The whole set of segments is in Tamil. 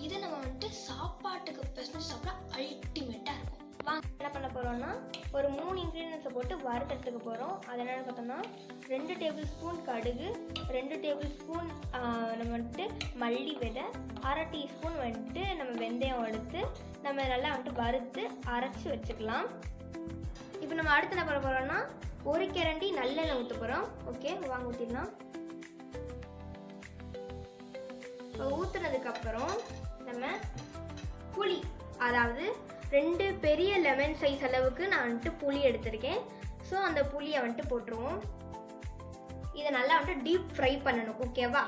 இது நம்ம வந்துட்டு சாப்பாட்டுக்கு பிசைஞ்சு சாப்பிட அல்டிமேட்டாக இருக்கும். வாங்க என்ன பண்ண போகிறோம்னா ஒரு 3 இன்க்ரீடியன்ஸை போட்டு வறுத்தெடுத்துக்க போகிறோம். அது என்னென்னு பார்த்தோம்னா 2 டேபிள் ஸ்பூன் கடுகு, 2 டேபிள் ஸ்பூன் நம்ம வந்துட்டு மல்லி விதை, 1/2 டீஸ்பூன் வந்துட்டு நம்ம வெந்தயம் எடுத்து நம்ம நல்லா வந்துட்டு வறுத்து அரைச்சி வச்சுக்கலாம். இப்போ நம்ம அடுத்து என்ன பண்ண போகிறோம்னா 1 கரண்டி நல்லெண்ணெய் ஊற்ற போகிறோம். ஓகே, வாங்க ஊற்றிடலாம். ஊற்றுனதுக்கப்புறம் நம்ம புளி, அதாவது 2 பெரிய லெமன் சைஸ் அளவுக்கு நான் வந்துட்டு புளி எடுத்திருக்கேன். ஸோ அந்த புளியை வந்துட்டு போட்டுருவோம். இதை நல்லா வந்துட்டு டீப் ஃப்ரை பண்ணணும். ஓகேவா,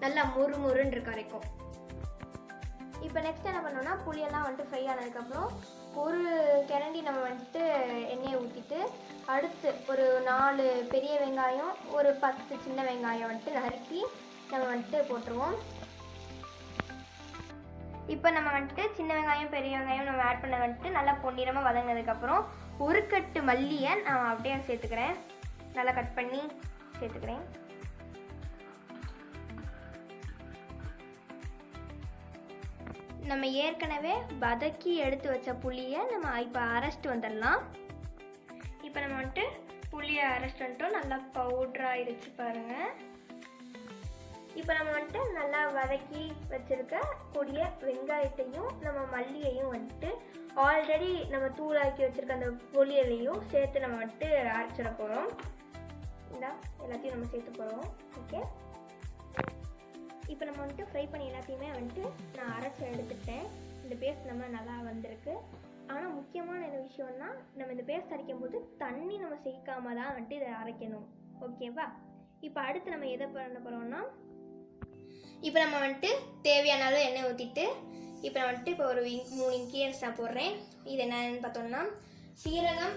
நல்லா முறுமுறுன்னு இருக்க வரைக்கும். இப்போ நெக்ஸ்ட் என்ன பண்ணோம்னா புளியெல்லாம் வந்துட்டு ஃப்ரை ஆனதுக்கப்புறம் 1 கரண்டி நம்ம வந்துட்டு எண்ணெயை ஊற்றிட்டு அடுத்து ஒரு 4 பெரிய வெங்காயம், ஒரு 10 சின்ன வெங்காயம் வந்துட்டு நறுக்கி நம்ம வந்துட்டு போட்டுருவோம். இப்போ நம்ம வந்துட்டு சின்ன வெங்காயம் பெரிய வெங்காயம் நம்ம ஆட் பண்ண வந்துட்டு நல்லா பொன்னிறமாக வதங்கினதுக்கப்புறம் 1 கட்டு மல்லியை நான் அப்படியே சேர்த்துக்கிறேன். நல்லா கட் பண்ணி சேர்த்துக்கிறேன். நம்ம ஏற்கனவே வதக்கி எடுத்து வச்ச புளியை நம்ம இப்போ அரைச்சிட்டு வந்துடலாம். இப்போ நம்ம வந்துட்டு புளியை அரைச்சிட்டு வந்துட்டோம். நல்லா பவுட்ராகிடுச்சு பாருங்கள். இப்போ நம்ம வந்துட்டு நல்லா வதக்கி வச்சுருக்க கூடிய வெங்காயத்தையும் நம்ம மல்லியையும் வந்துட்டு ஆல்ரெடி நம்ம தூளாக்கி வச்சுருக்க அந்த பொரியலையும் சேர்த்து நம்ம வந்துட்டு அரைச்சிட போகிறோம். இந்த எல்லாத்தையும் நம்ம சேர்த்து போகிறோம். ஓகே, இப்போ நம்ம வந்துட்டு ஃப்ரை பண்ணி எல்லாத்தையுமே வந்துட்டு நான் அரைச்சி எடுத்துட்டேன். இந்த பேஸ்ட் நம்ம நல்லா வந்திருக்கு. ஆனால் முக்கியமான என்ன விஷயம்னா நம்ம இந்த பேஸ்ட் அரைக்கும் போது தண்ணி நம்ம சேர்க்காம தான் வந்துட்டு இதை அரைக்கணும். ஓகேவா, இப்போ அடுத்து நம்ம எதை பண்ண போகிறோம்னா இப்போ நம்ம வந்துட்டு தேவையான அளவு எண்ணெய் ஊற்றிட்டு இப்போ நான் வந்துட்டு இப்போ ஒரு 3 இன்க்ரீடியன்ஸ் நான் போடுறேன். இது என்னன்னு பார்த்தோம்னா சீரகம்,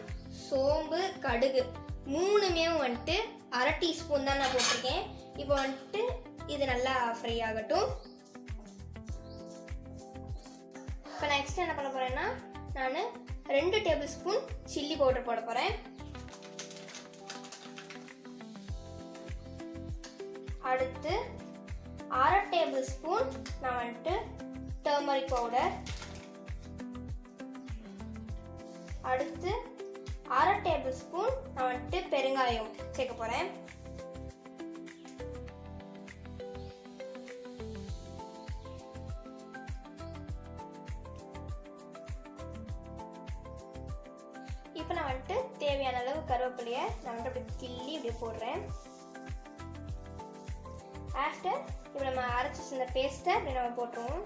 சோம்பு, கடுகு 3மே வந்துட்டு 1/2 டீஸ்பூன் தான் நான் போட்டிருக்கேன். இப்போ வந்துட்டு இது நல்லா ஃப்ரை ஆகட்டும். இப்போ நான் நெக்ஸ்ட் என்ன பண்ண போகிறேன்னா நான் 2 டேபிள் ஸ்பூன் சில்லி பவுடர் போட போகிறேன். அடுத்து 1/2 டேபிள் ஸ்பூன் நான் வந்துட்டு டர்மரிக் பவுடர், அடுத்து 1/2 டேபிள் ஸ்பூன் நான் வந்துட்டு பெருங்காயம் சேர்க்க போகிறேன். இப்போ நான் வந்துட்டு தேவையான அளவு கருவேப்பிலையை நான் வந்துட்டு அப்படி கிள்ளி இப்படியே போடுறேன். ஆஃப்டர் இப்போ நம்ம அரைச்சி இந்த பேஸ்ட்டை இப்படி நம்ம போட்டுருவோம்.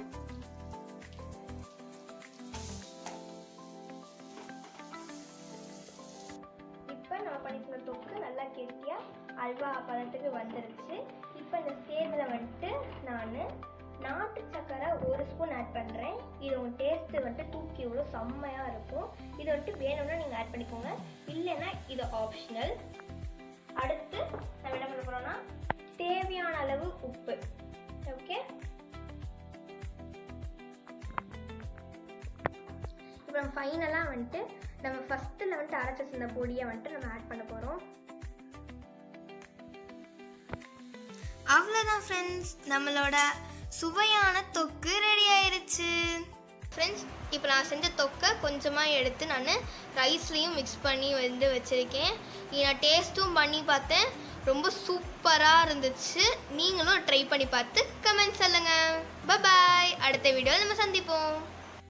இப்போ நம்ம பண்ணிக்கிற தொக்கு நல்லா கெட்டியாக அல்வா பதத்துக்கு வந்துருச்சு. இப்போ இந்த ஸ்டேஜில் வந்துட்டு நான் நாட்டு சக்கரை 1 ஸ்பூன் ஆட் பண்ணுறேன். இது உங்கள் டேஸ்ட்டு வந்துட்டு தூக்கி விட செம்மையாக இருக்கும். இது வந்துட்டு வேணும்னா நீங்கள் ஆட் பண்ணிக்கோங்க, இல்லைன்னா இது ஆப்ஷனல். அடுத்து நம்ம என்ன பண்ண போகிறோம்னா தேவையான அளவு உப்பு. ஓகே, இப்போ நம்ம ஃபைனலாக வந்துட்டு நம்ம ஃபஸ்ட்டில் வந்துட்டு அரைச்சி வச்சிருந்த பொடியை வந்துட்டு நம்ம ஆட் பண்ண போகிறோம். அவ்வளோதான் ஃப்ரெண்ட்ஸ், நம்மளோட சுவையான தொக்கு ரெடி ஆயிருச்சு. ஃப்ரெண்ட்ஸ், இப்போ நான் செஞ்ச தொக்கை கொஞ்சமாக எடுத்து நான் ரைஸ்லேயும் மிக்ஸ் பண்ணி வந்து வச்சுருக்கேன். இது நான் டேஸ்ட்டும் பண்ணி பார்த்தேன், ரொம்ப சூப்பராக இருந்துச்சு. நீங்களும் ட்ரை பண்ணி பார்த்து கமெண்ட் சொல்லுங்கள். பாய், அடுத்த வீடியோவில் நம்ம சந்திப்போம்.